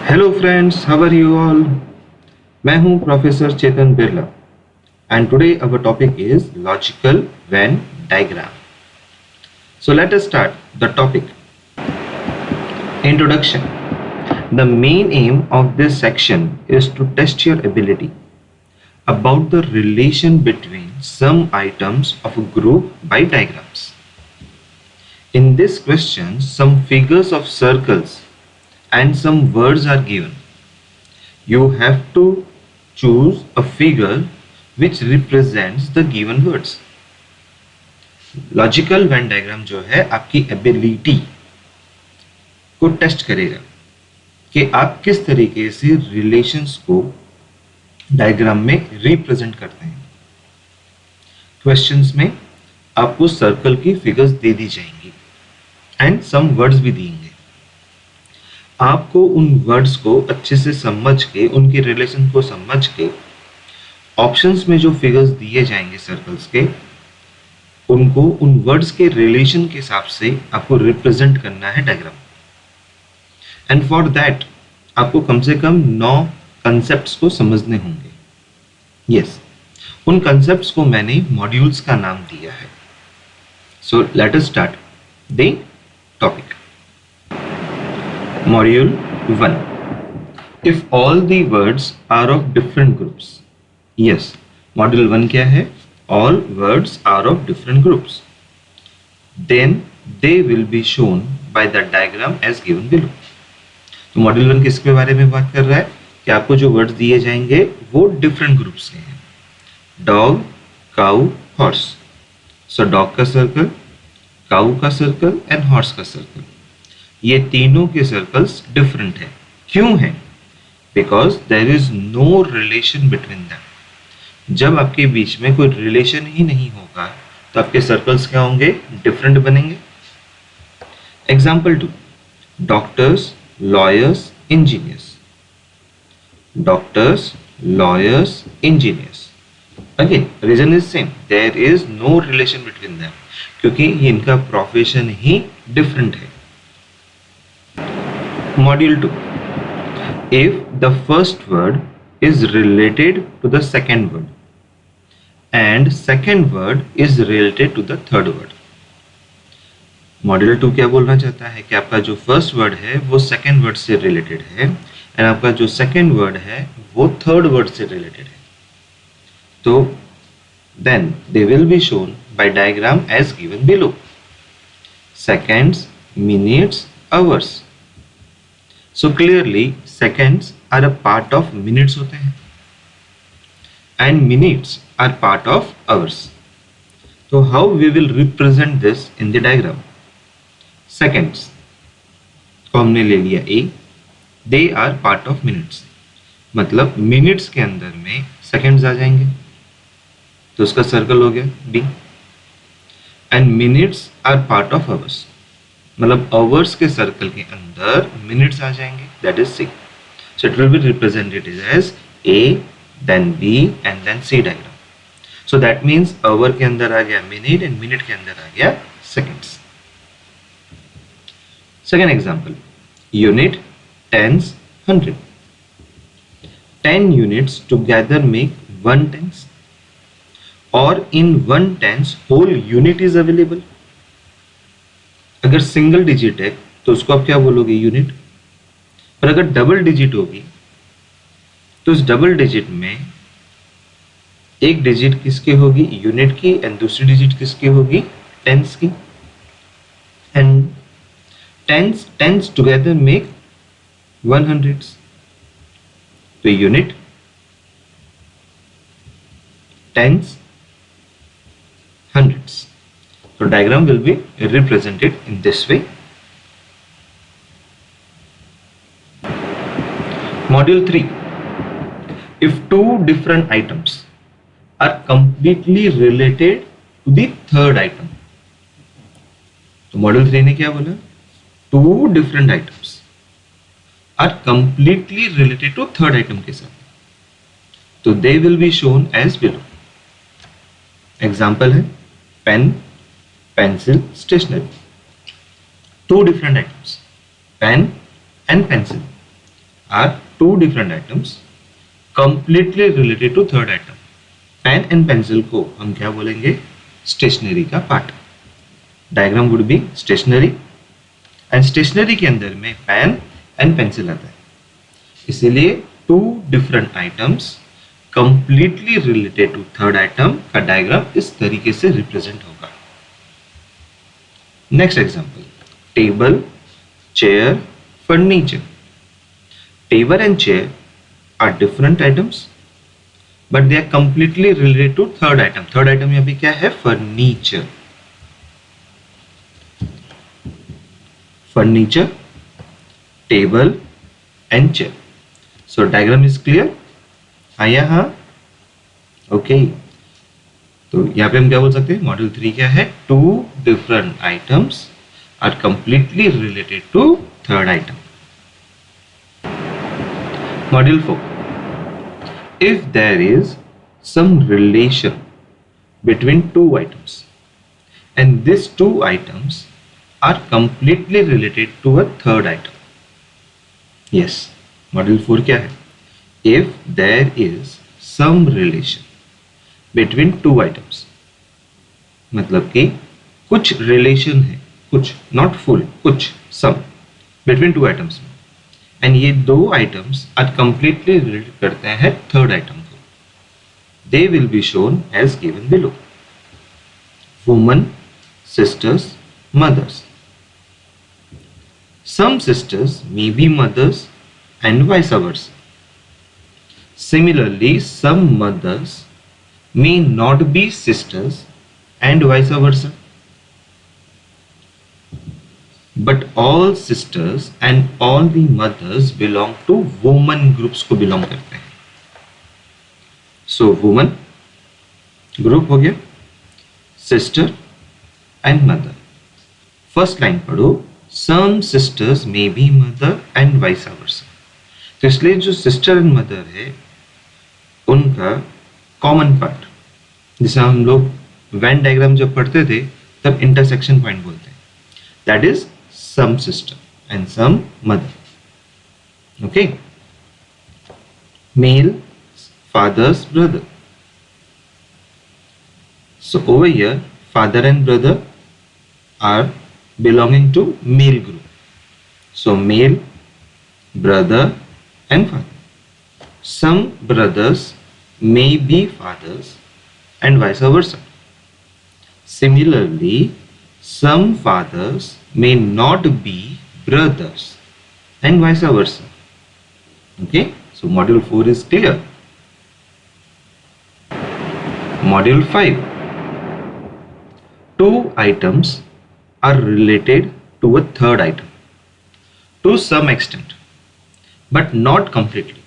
Hello friends, how are you all. मैं हूं professor Chetan Birla and today our topic is logical Venn diagram. So let us start the topic. Introduction. The main aim of this section is to test your ability about the relation between some items of a group by diagrams. In this question, some figures of circles and some words are given. You have to choose a figure which represents the given words. Logical Venn diagram जो है आपकी ability को test करेगा कि आप किस तरीके से रिलेशंस को डायग्राम में रिप्रेजेंट करते हैं। क्वेश्चंस में आपको सर्कल की फिगर्स दे दी जाएंगी एंड सम वर्ड्स भी देंगे। आपको उन वर्ड्स को अच्छे से समझ के, उनके रिलेशन को समझ के, ऑप्शंस में जो फिगर्स दिए जाएंगे सर्कल्स के, उनको उन वर्ड्स के रिलेशन के हिसाब से आपको रिप्रेजेंट करना है डायग्राम। एंड फॉर दैट आपको कम से कम 9 कंसेप्ट्स को समझने होंगे। यस, उन कंसेप्ट्स को मैंने मॉड्यूल्स का नाम दिया है। सो let us start the topic. Module 1. If all the words are of different groups. Yes, Module 1 क्या है? All words are of different groups. Then they will be shown by the diagram as given below. तो Module 1 किसके बारे में बात कर रहा है कि आपको जो वर्ड्स दिए जाएंगे वो डिफरेंट ग्रुप्स के हैं। Dog, cow, horse. So dog का सर्कल, काउ का सर्कल एंड हॉर्स का सर्कल, ये तीनों के सर्कल्स डिफरेंट है। क्यों है? Because there is no relation between them. जब आपके बीच में कोई रिलेशन ही नहीं होगा तो आपके सर्कल्स क्या होंगे? डिफरेंट बनेंगे। Example 2, doctors, lawyers, engineers. Doctors, lawyers, engineers. Again reason is same, there is no relation between them, क्योंकि इनका प्रोफेशन ही डिफरेंट है। Module 2. If the first word is related to the second word and second word is related to the third word. Module 2 क्या बोलना चाहता है कि आपका जो फर्स्ट वर्ड है वो सेकेंड वर्ड से रिलेटेड है एंड आपका जो सेकेंड वर्ड है वो थर्ड वर्ड से रिलेटेड है। तो then they will be shown by diagram as given below. Seconds, minutes, hours. So clearly seconds are a part of minutes होते हैं and minutes are part of hours. So how we will represent this in the diagram? Seconds को हमने ले लिया A, they are part of minutes, मतलब minutes के अंदर में seconds आ जाएंगे तो उसका सर्कल हो गया B, and minutes are part of hours, मतलब आवर्स के सर्कल के अंदर मिनट्स आ जाएंगे, that is C. So it will be represented as A, then B and then C diagram. So that means hour के अंदर आ गया मिनट एंड मिनट के अंदर आ गया seconds. Second example, unit, tens, 100। 10 units together make 1 tens, और in 1 tens whole unit is available. अगर सिंगल डिजिट है तो उसको आप क्या बोलोगे? यूनिट। और अगर डबल डिजिट होगी तो इस डबल डिजिट में एक डिजिट किसकी होगी? यूनिट की, एंड दूसरी डिजिट किसकी होगी? टेंस की। And tens together make 100। तो unit, tens, hundreds. So diagram will be represented in this way. Module 3. If two different items are completely related to the third item. तो Module 3 ने क्या बोला? Two different items are completely related to third item के साथ, तो they will be shown as below. Example है pen, pencil, stationery. Two different items, pen and pencil. are two different items completely related to third item. Pen and pencil को हम क्या बोलेंगे? Stationery का part. Diagram would be stationery and stationery के अंदर में pen and pencil आता है. इसीलिए two different items completely related to third item का डायग्राम इस तरीके से रिप्रेजेंट होगा. Next example, table, chair, furniture. Table and chair are different items but they are completely related to third item. Third item यहाँ पे क्या है? Furniture. Furniture, table and chair. So diagram is clear? आया? हाँ, okay. तो यहाँ पे हम क्या बोल सकते हैं? मॉड्यूल 3 क्या है? Two different items are completely related to third item. Module 4, if there is some relation between two items and these two items are completely related to a third item. Yes, module 4 क्या है? If there is some relation between two items, मतलब कि कुछ relation है, कुछ, not full, कुछ, some between two items में, and ये दो आइटम्स आर कंप्लीटली रिलेटेड करते हैं थर्ड आइटम को. They will be shown as given below. Woman, sisters, mothers. Some sisters may be mothers and vice versa. Similarly some mothers may not be sisters and vice versa. But all sisters and all the mothers belong to woman groups को belong करते हैं. So woman group हो गया, sister and mother. First line पढ़ो, some sisters may be mother and vice versa. तो इसलिए जो sister and mother है उनका common part, जिसे हम लोग Venn diagram जब पढ़ते थे तब intersection point बोलते हैं, that is some sister and some mother. Okay, male, father's brother. So over here father and brother are belonging to male group. So male, brother and father. Some brothers may be fathers and vice versa. Similarly, some fathers may not be brothers and vice versa. Okay, so module 4 is clear. Module 5, two items are related to a third item to some extent but not completely,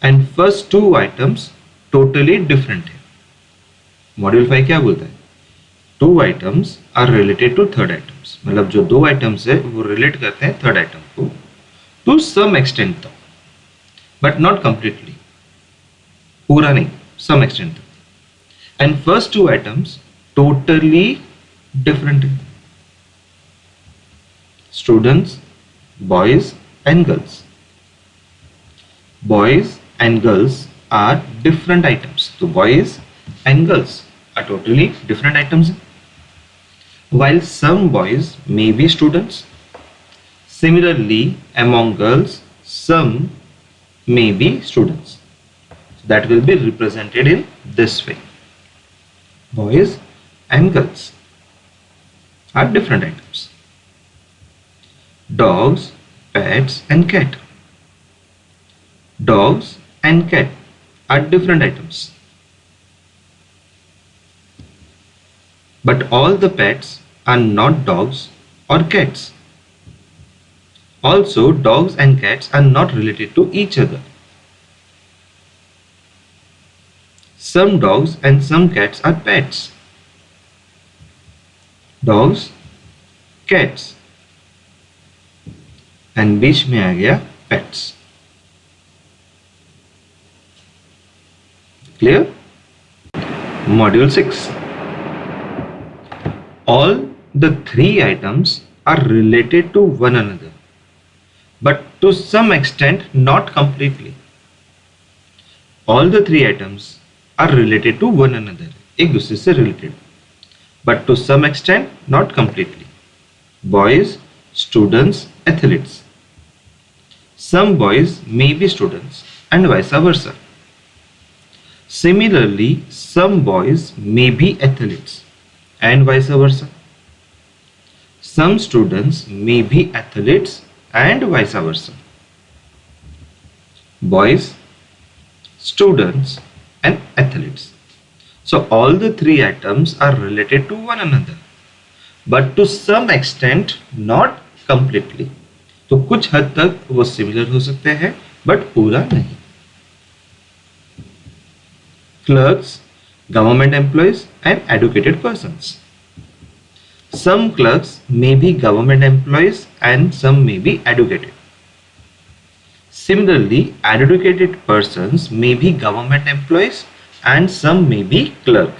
and first two items totally different है. Module 5 क्या बोलता है? Two items are related to third items. मतलब जो दो items है वो relate करते हैं थर्ड आइटम को टू सम एक्सटेंट तक, बट नॉट कंप्लीटली, पूरा नहीं, सम एक्सटेंट तक. And first two items totally different है. Students, boys and girls. Boys and girls are different items. तो boys and girls are totally different items. While some boys may be students, similarly among girls some may be students. So that will be represented in this way. Boys and girls are different items. Dogs, pets and cat. Dogs and cat are different items. But all the pets are not dogs or cats. Also, dogs and cats are not related to each other. Some dogs and some cats are pets. Dogs, cats, and बीच में आ गया pets. Clear? Module 6. All the three items are related to one another but to some extent, not completely. All the three items are related to one another. एक दूसरे से related, but to some extent, not completely. Boys, students, athletes. Some boys may be students and vice versa. Similarly, some boys may be athletes and vice versa. Some students may be athletes and vice versa. Boys, students, and athletes. So all the three items are related to one another, but to some extent, not completely. तो कुछ हद तक वो similar हो सकते हैं, but पूरा नहीं. Clerks, government employees, and educated persons. Some clerks may be government employees and some may be educated. Similarly, educated persons may be government employees and some may be clerk.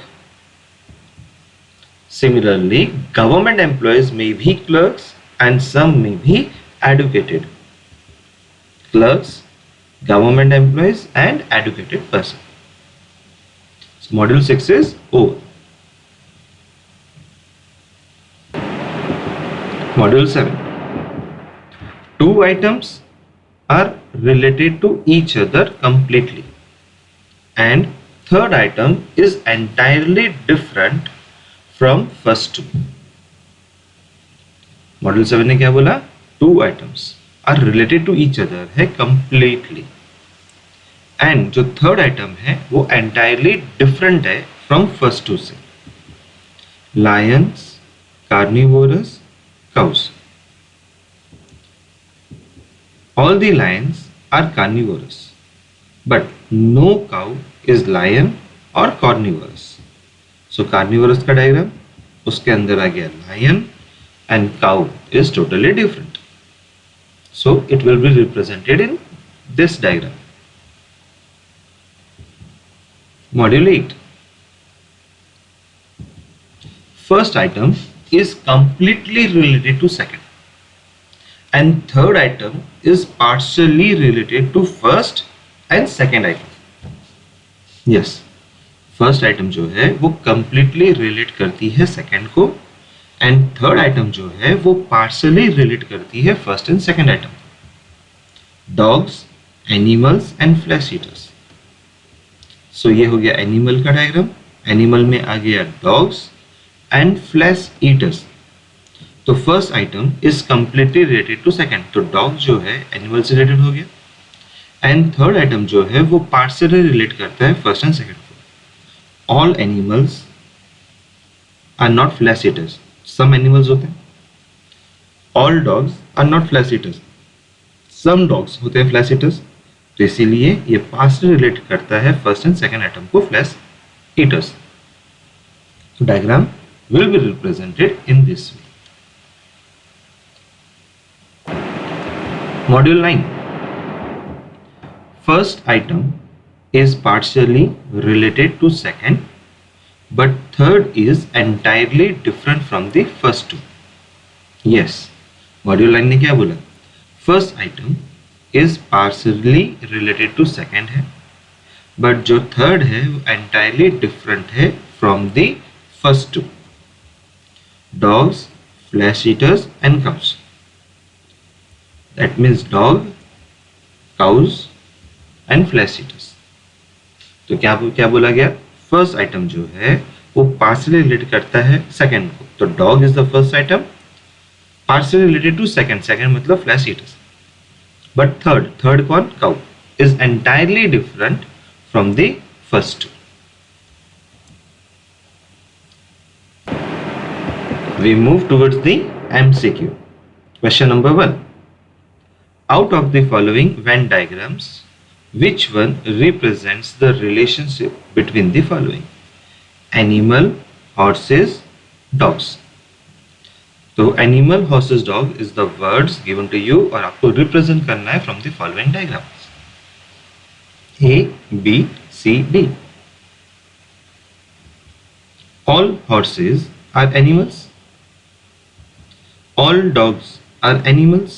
Similarly, government employees may be clerks and some may be educated. Clerks, government employees, and educated person. So module 6 is over. Module 7. Two items are related to each other completely, and third item is entirely different from first two. Module 7 ने क्या बोला? Two items are related to each other है completely, and जो third item है वो entirely different है from first two से. Lions, carnivorous, cows. All the lions are carnivorous, but no cow is lion or carnivorous. So carnivorous का diagram, उसके अंदर आ गया lion and cow is totally different. So it will be represented in this diagram. Module 8. First item is completely related to second, and third item is partially related to first and second item. Yes, first item जो है वो completely relate करती है second को, and third item जो है वो partially relate करती है first and second item. Dogs, animals and flesh eaters. So ये हो गया animal का diagram. Animal में आ गया dogs and flesh eaters. तो first item is completely related to second, तो डॉग जो है एनिमल से रिलेटेड हो गया, एंड थर्ड आइटम जो है वो पार्शियली रिलेट करता है फर्स्ट एंड सेकंड को. All animals are not flesh eaters. Some animals होते हैं. All dogs are not flesh eaters. Some dogs होते हैं फ्लैश ईटर्स. तो इसीलिए ये पार्शियली रिलेट करता है फर्स्ट एंड सेकंड आइटम को फ्लैश ईटर्स. तो diagram will be represented in this way. Module 9. First item is partially related to second, but third is entirely different from the first two. Yes, module 9 ने क्या बोला? First item is partially related to second है, but जो third है वो entirely different है from the first two. Dogs, flesh eaters and cows. That means dog, cows and flesh eaters. तो क्या बोला गया? फर्स्ट आइटम जो है वो पार्शियली रिलेट करता है सेकंड को. तो dog is the first item, partially related to second. Second मतलब फ्लैश ईटर्स. बट थर्ड कौन? Cow. Is entirely different from the first two. We move towards the MCQ. Question number 1. Out of the following Venn diagrams, which one represents the relationship between the following? Animal, horses, dogs. So animal, horses, dog is the words given to you और आपको represent करना है from the following diagrams. A, B, C, D. All horses are animals. All dogs are animals.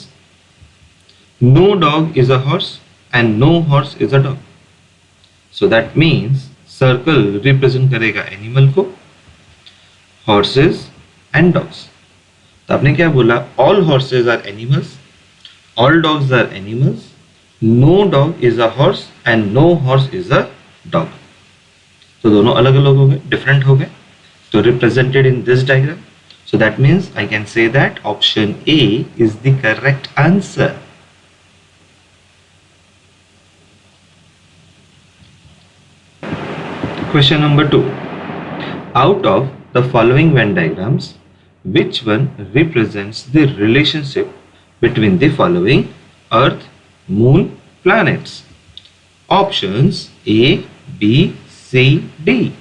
No dog is a horse and no horse is a dog. So that means circle represent करेगा animal को, horses and dogs. तो आपने क्या बोला? All horses are animals, all dogs are animals, no dog is a horse and no horse is a dog. तो दोनों अलग अलग हो गए, different हो गए. So represented in this diagram. So that means I can say that option A is the correct answer. Question number 2. Out of the following Venn diagrams, which one represents the relationship between the following Earth, Moon, planets? Options A, B, C, D.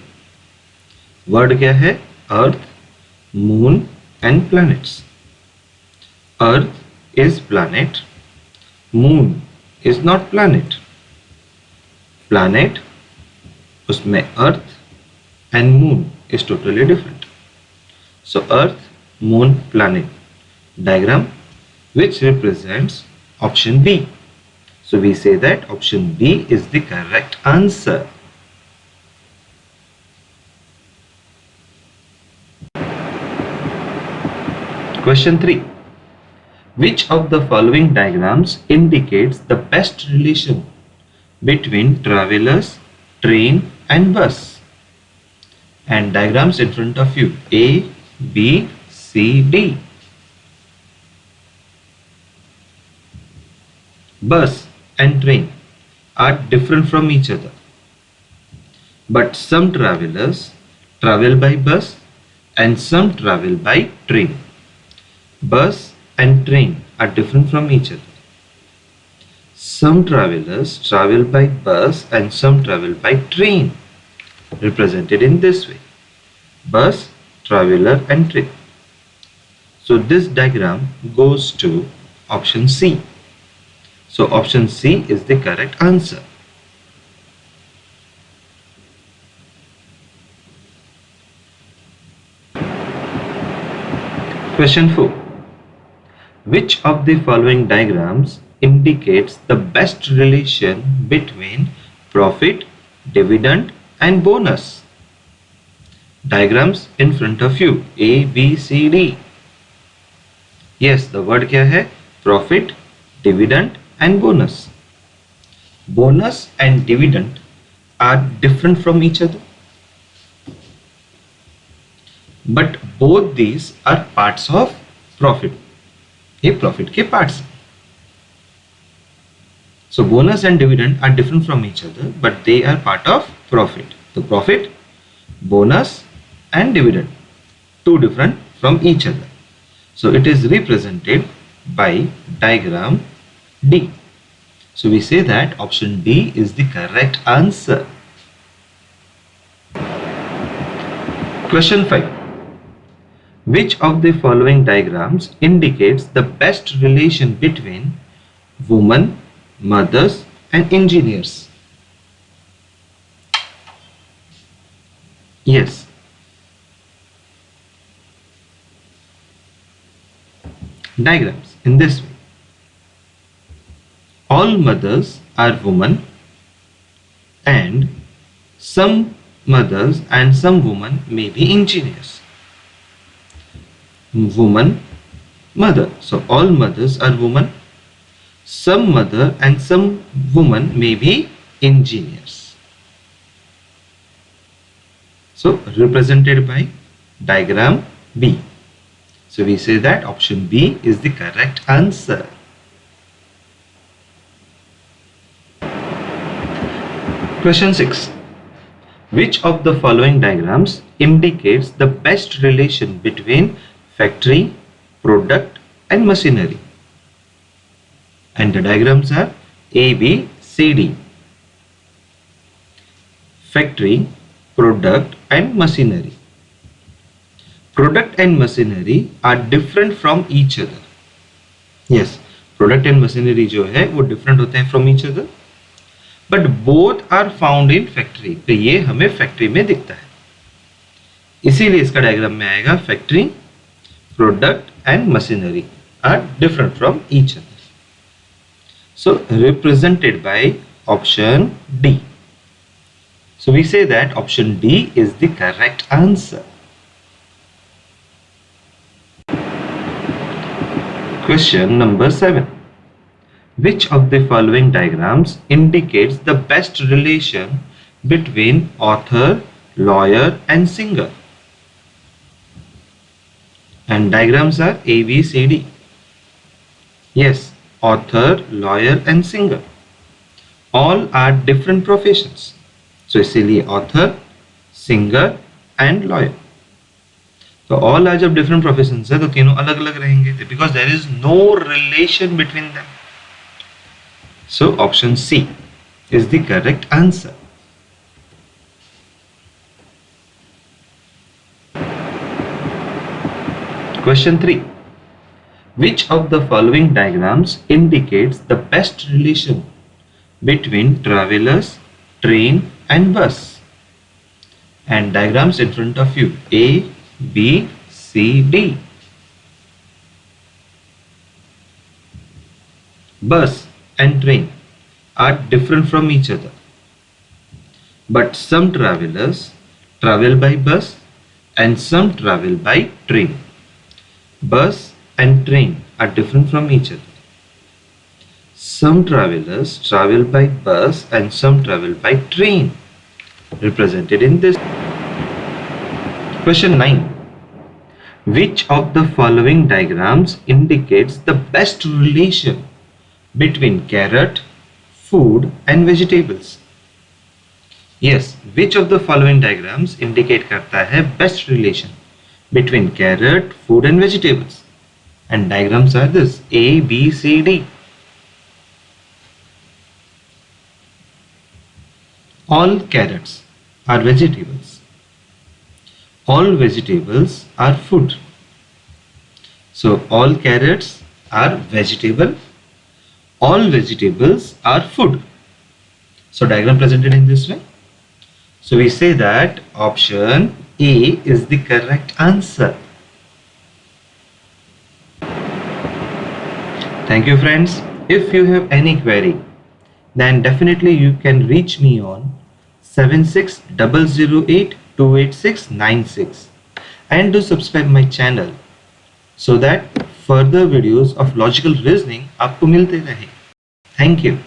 Word क्या है? Earth, Moon and planets. Earth is planet. Moon is not planet. Planet उसमें earth and moon is totally different. So earth, moon, planet diagram which represents option B. So we say that option B is the correct answer. Question 3. Which of the following diagrams indicates the best relation between travelers, train and bus? And diagrams in front of you: A, B, C, D. Bus and train are different from each other, but some travelers travel by bus and some travel by train. Bus and train are different from each other. Some travelers travel by bus and some travel by train, represented in this way: bus, traveler and train. So this diagram goes to option C. So option C is the correct answer. Question 4. Which of the following diagrams indicates the best relation between profit, dividend and bonus? Diagrams in front of you: A, B, C, D. Yes, the word क्या है? Profit, dividend and bonus. Bonus and dividend are different from each other, but both these are parts of profit. ये profit के parts हैं. So bonus and dividend are different from each other, but they are part of profit. So profit, bonus and dividend, two different from each other. So it is represented by diagram D. So we say that option D is the correct answer. Question 5. Which of the following diagrams indicates the best relation between women, mothers and engineers? Yes. Diagrams in this way: all mothers are women and some mothers and some women may be engineers. Woman, mother. So all mothers are women. Some mother and some woman may be engineers. So represented by diagram B. So we say that option B is the correct answer. Question 6. Which of the following diagrams indicates the best relation between factory, product and machinery? And the diagrams are A, B, C, D. Factory, product and machinery. Product and machinery are different from each other. Yes, product and machinery जो है वो different होते हैं from each other, but both are found in factory. तो ये हमें factory में दिखता है, इसीलिए इसका डायग्राम में आएगा factory, product and machinery are different from each other. So represented by option D. So we say that option D is the correct answer. Question number 7. Which of the following diagrams indicates the best relation between author, lawyer and singer? And diagrams are A, B, C, D. Yes, author, lawyer and singer. All are different professions. So इसीलिए author, singer and lawyer. तो all are जब different professions है तो तीनों अलग अलग रहेंगे because there is no relation between them. So option C is the correct answer. Question 3. Which of the following diagrams indicates the best relation between travelers, train and bus? And diagrams in front of you, A, B, C, D. Bus and train are different from each other, but some travelers travel by bus and some travel by train. Bus and train are different from each other. Some travelers travel by bus and some travel by train, represented in this. Question 9. Which of the following diagrams indicates the best relation between carrot, food and vegetables? Yes, which of the following diagrams indicate करता है best relation between carrot, food and vegetables? And diagrams are this, A, B, C, D. All carrots are vegetables. All vegetables are food. So all carrots are vegetable. All vegetables are food. So diagram presented in this way. So we say that option A is the correct answer. Thank you friends. If you have any query, then definitely you can reach me on 7600828696 and do subscribe my channel so that further videos of logical reasoning आपको मिलते रहे. Thank you.